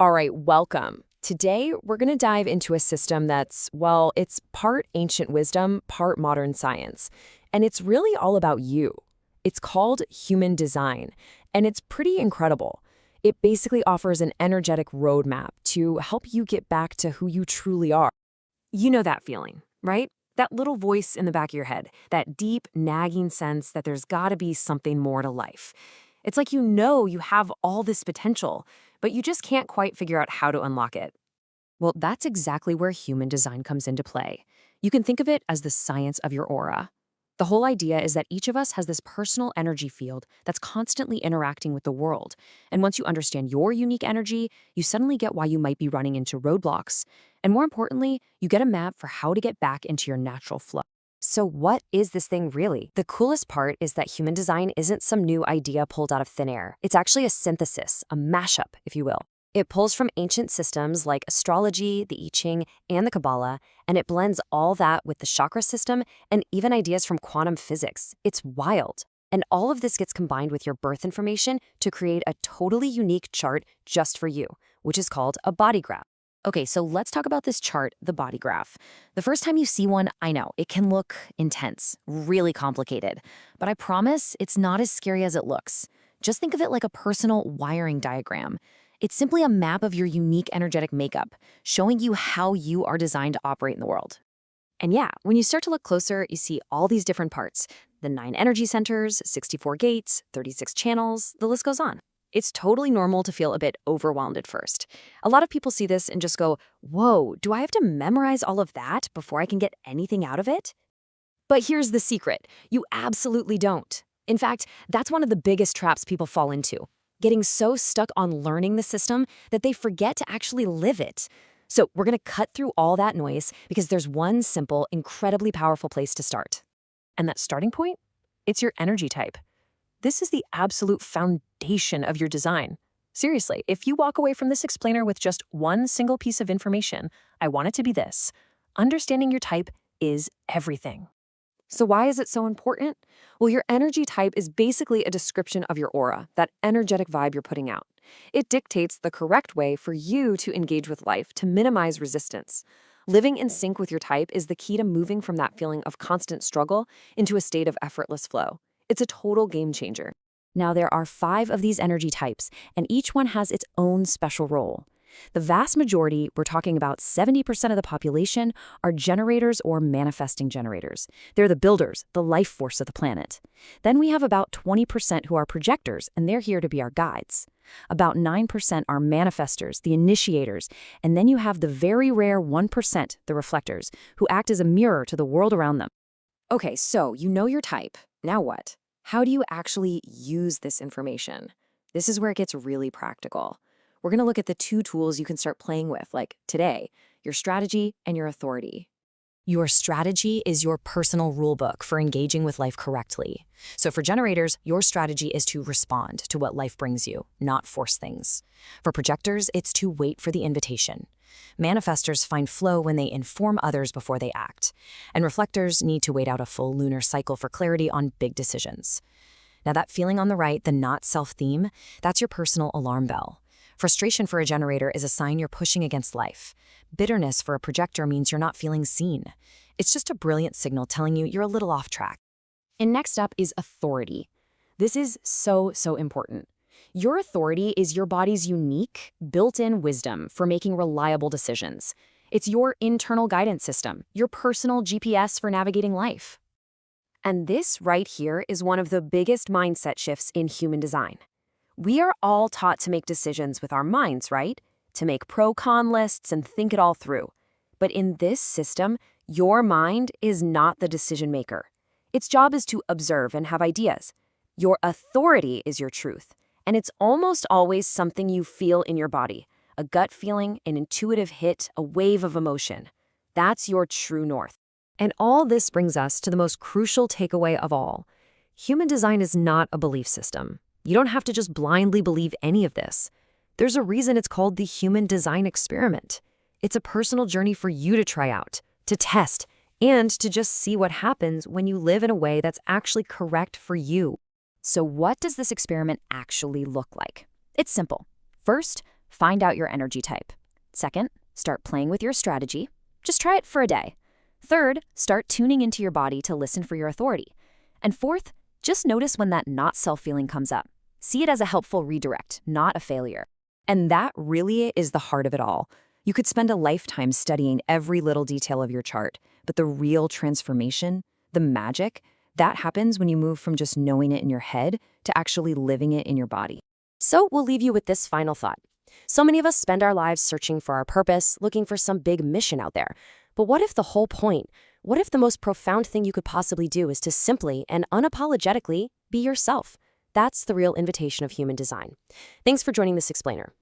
All right, welcome. Today, we're going to dive into a system that's, well, it's part ancient wisdom, part modern science. And it's really all about you. It's called human design, and it's pretty incredible. It basically offers an energetic roadmap to help you get back to who you truly are. You know that feeling, right? That little voice in the back of your head, that deep, nagging sense that there's gotta be something more to life. It's like you know you have all this potential, but you just can't quite figure out how to unlock it. Well, that's exactly where human design comes into play. You can think of it as the science of your aura. The whole idea is that each of us has this personal energy field that's constantly interacting with the world. And once you understand your unique energy, you suddenly get why you might be running into roadblocks. And more importantly, you get a map for how to get back into your natural flow. So what is this thing really? The coolest part is that human design isn't some new idea pulled out of thin air. It's actually a synthesis, a mashup, if you will. It pulls from ancient systems like astrology, the I Ching, and the Kabbalah, and it blends all that with the chakra system and even ideas from quantum physics. It's wild. And all of this gets combined with your birth information to create a totally unique chart just for you, which is called a body graph. Okay, so let's talk about this chart, the body graph. The first time you see one, I know, it can look intense, really complicated. But I promise it's not as scary as it looks. Just think of it like a personal wiring diagram. It's simply a map of your unique energetic makeup, showing you how you are designed to operate in the world. And yeah, when you start to look closer, you see all these different parts. The 9 energy centers, 64 gates, 36 channels, the list goes on. It's totally normal to feel a bit overwhelmed at first. A lot of people see this and just go, whoa, do I have to memorize all of that before I can get anything out of it? But here's the secret. You absolutely don't. In fact, that's one of the biggest traps people fall into. Getting so stuck on learning the system that they forget to actually live it. So we're going to cut through all that noise because there's one simple, incredibly powerful place to start. And that starting point? It's your energy type. This is the absolute foundation of your design. Seriously, if you walk away from this explainer with just one single piece of information, I want it to be this. Understanding your type is everything. So why is it so important? Well, your energy type is basically a description of your aura, that energetic vibe you're putting out. It dictates the correct way for you to engage with life to minimize resistance. Living in sync with your type is the key to moving from that feeling of constant struggle into a state of effortless flow. It's a total game changer. Now, there are 5 of these energy types, and each one has its own special role. The vast majority, we're talking about 70% of the population, are generators or manifesting generators. They're the builders, the life force of the planet. Then we have about 20% who are projectors, and they're here to be our guides. About 9% are manifestors, the initiators, and then you have the very rare 1%, the reflectors, who act as a mirror to the world around them. Okay, so you know your type. Now what? How do you actually use this information? This is where it gets really practical. We're going to look at the 2 tools you can start playing with, like today, your strategy and your authority. Your strategy is your personal rulebook for engaging with life correctly. So for generators, your strategy is to respond to what life brings you, not force things. For projectors, it's to wait for the invitation. Manifestors find flow when they inform others before they act. And reflectors need to wait out a full lunar cycle for clarity on big decisions. Now that feeling on the right, the not self theme, that's your personal alarm bell. Frustration for a generator is a sign you're pushing against life. Bitterness for a projector means you're not feeling seen. It's just a brilliant signal telling you you're a little off track. And next up is authority. This is so important. Your authority is your body's unique, built-in wisdom for making reliable decisions. It's your internal guidance system, your personal GPS for navigating life. And this right here is one of the biggest mindset shifts in human design. We are all taught to make decisions with our minds, right? To make pro-con lists and think it all through. But in this system, your mind is not the decision maker. Its job is to observe and have ideas. Your authority is your truth. And it's almost always something you feel in your body. A gut feeling, an intuitive hit, a wave of emotion. That's your true north. And all this brings us to the most crucial takeaway of all. Human design is not a belief system. You don't have to just blindly believe any of this. There's a reason it's called the human design experiment. It's a personal journey for you to try out, to test, and to just see what happens when you live in a way that's actually correct for you. So what does this experiment actually look like? It's simple. First, Find out your energy type. Second, start playing with your strategy. Just try it for a day. Third, start tuning into your body to listen for your authority. And fourth, just notice when that not self feeling comes up. See it as a helpful redirect, not a failure. And that really is the heart of it all. You could spend a lifetime studying every little detail of your chart, but the real transformation, the magic, that happens when you move from just knowing it in your head to actually living it in your body. So we'll leave you with this final thought. So many of us spend our lives searching for our purpose, looking for some big mission out there. But what if the whole point, what if the most profound thing you could possibly do is to simply and unapologetically be yourself? That's the real invitation of human design. Thanks for joining this explainer.